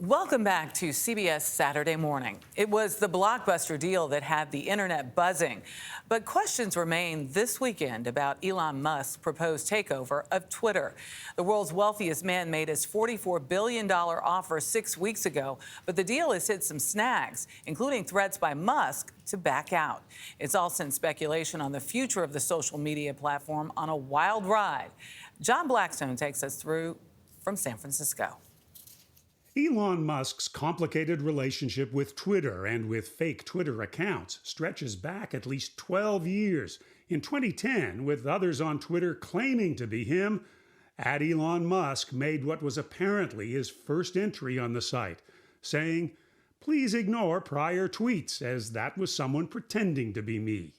Welcome back to CBS Saturday Morning. It was the blockbuster deal that had the internet buzzing. But questions remain this weekend about Elon Musk's proposed takeover of Twitter. The world's wealthiest man made his $44 billion offer 6 weeks ago, but the deal has hit some snags, including threats by Musk to back out. It's all sent speculation on the future of the social media platform on a wild ride. John Blackstone takes us through from San Francisco. Elon Musk's complicated relationship with Twitter and with fake Twitter accounts stretches back at least 12 years. In 2010, with others on Twitter claiming to be him, @Elon Musk made what was apparently his first entry on the site, saying, "Please ignore prior tweets, as that was someone pretending to be me."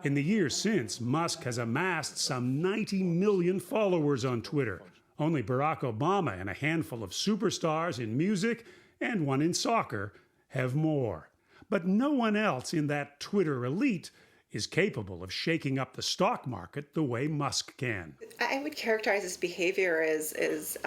In the years since, Musk has amassed some 90 million followers on Twitter. Only Barack Obama and a handful of superstars in music and one in soccer have more. But no one else in that Twitter elite is capable of shaking up the stock market the way Musk can. I would characterize his behavior as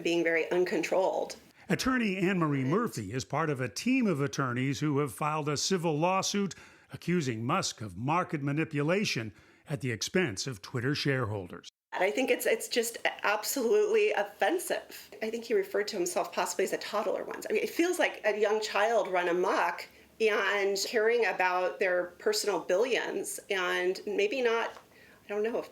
being very uncontrolled. Attorney Anne-Marie Murphy is part of a team of attorneys who have filed a civil lawsuit accusing Musk of market manipulation at the expense of Twitter shareholders. I think it's just absolutely offensive. I think he referred to himself possibly as a toddler once. I mean, it feels like a young child run amok and caring about their personal billions and maybe not, I don't know,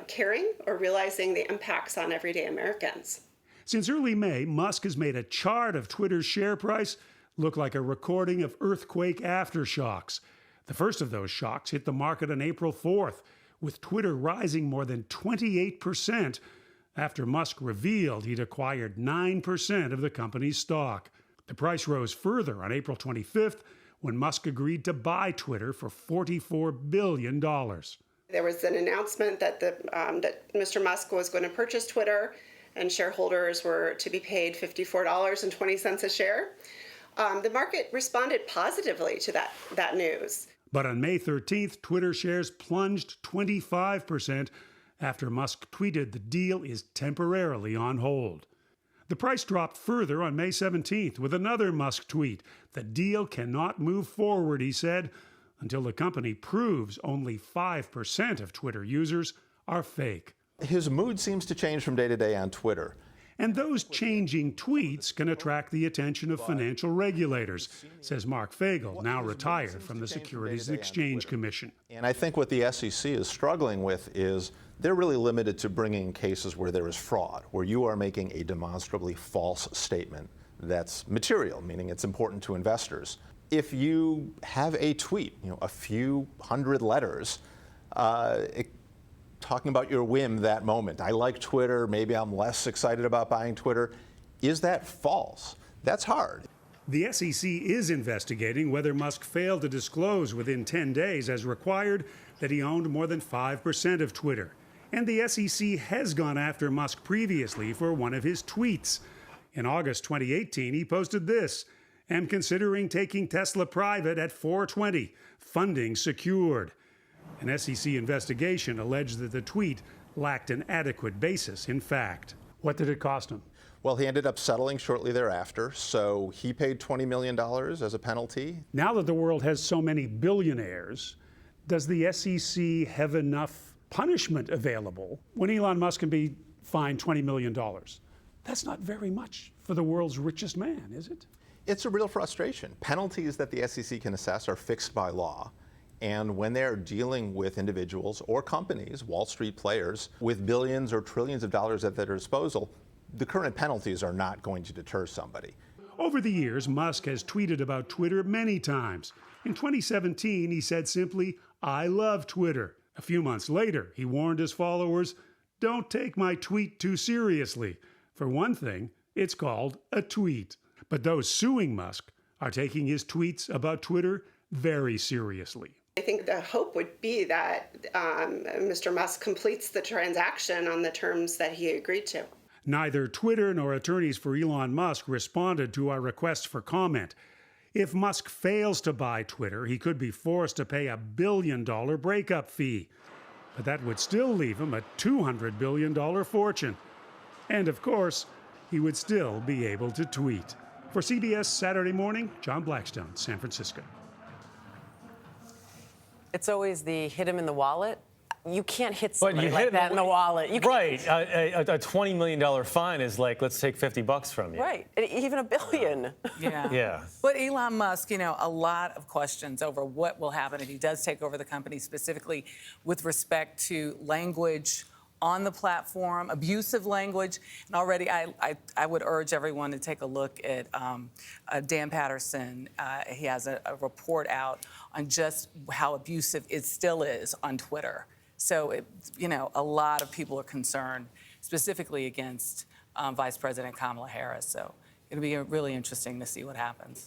caring or realizing the impacts on everyday Americans. Since early May, Musk has made a chart of Twitter's share price look like a recording of earthquake aftershocks. The first of those shocks hit the market on April 4th, with Twitter rising more than 28% after Musk revealed he'd acquired 9% of the company's stock. The price rose further on April 25th when Musk agreed to buy Twitter for $44 billion. There was an announcement that that Mr. Musk was going to purchase Twitter and shareholders were to be paid $54.20 a share. The market responded positively to that news. But on May 13th, Twitter shares plunged 25% after Musk tweeted the deal is temporarily on hold. The price dropped further on May 17th with another Musk tweet. The deal cannot move forward, he said, until the company proves only 5% of Twitter users are fake. His mood seems to change from day to day on Twitter. And those changing tweets can attract the attention of financial regulators, says Mark Fagel, now retired from the Securities and Exchange Commission. And I think what the SEC is struggling with is they're really limited to bringing cases where there is fraud, where you are making a demonstrably false statement that's material, meaning it's important to investors. If you have a tweet, a few hundred letters, talking about your whim that moment. I like Twitter, maybe I'm less excited about buying Twitter. Is that false? That's hard. The SEC is investigating whether Musk failed to disclose within 10 days as required that he owned more than 5% of Twitter. And the SEC has gone after Musk previously for one of his tweets. In August 2018, he posted this: "Am considering taking Tesla private at 420, funding secured." An SEC investigation alleged that the tweet lacked an adequate basis in fact. What did it cost him? Well, he ended up settling shortly thereafter, so he paid $20 million as a penalty. Now that the world has so many billionaires, does the SEC have enough punishment available when Elon Musk can be fined $20 million? That's not very much for the world's richest man, is it? It's a real frustration. Penalties that the SEC can assess are fixed by law. And when they're dealing with individuals or companies, Wall Street players, with billions or trillions of dollars at their disposal, the current penalties are not going to deter somebody. Over the years, Musk has tweeted about Twitter many times. In 2017, he said simply, "I love Twitter." A few months later, he warned his followers, "Don't take my tweet too seriously. For one thing, it's called a tweet." But those suing Musk are taking his tweets about Twitter very seriously. I think the hope would be that Mr. Musk completes the transaction on the terms that he agreed to. Neither Twitter nor attorneys for Elon Musk responded to our request for comment. If Musk fails to buy Twitter, he could be forced to pay $1 billion breakup fee. But that would still leave him a $200 billion fortune. And of course, he would still be able to tweet. For CBS Saturday Morning, John Blackstone, San Francisco. It's always the hit him in the wallet. You can't hit somebody you like hit that in the wallet. You Right. A $20 million fine is like, let's take $50 from you. Right. And even $1 billion. Yeah. Yeah. But Elon Musk, a lot of questions over what will happen if he does take over the company, specifically with respect to language on the platform, abusive language. And already I would urge everyone to take a look at Dan Patterson. He has a report out on just how abusive it still is on Twitter. So, a lot of people are concerned, specifically against Vice President Kamala Harris. So it'll be really interesting to see what happens.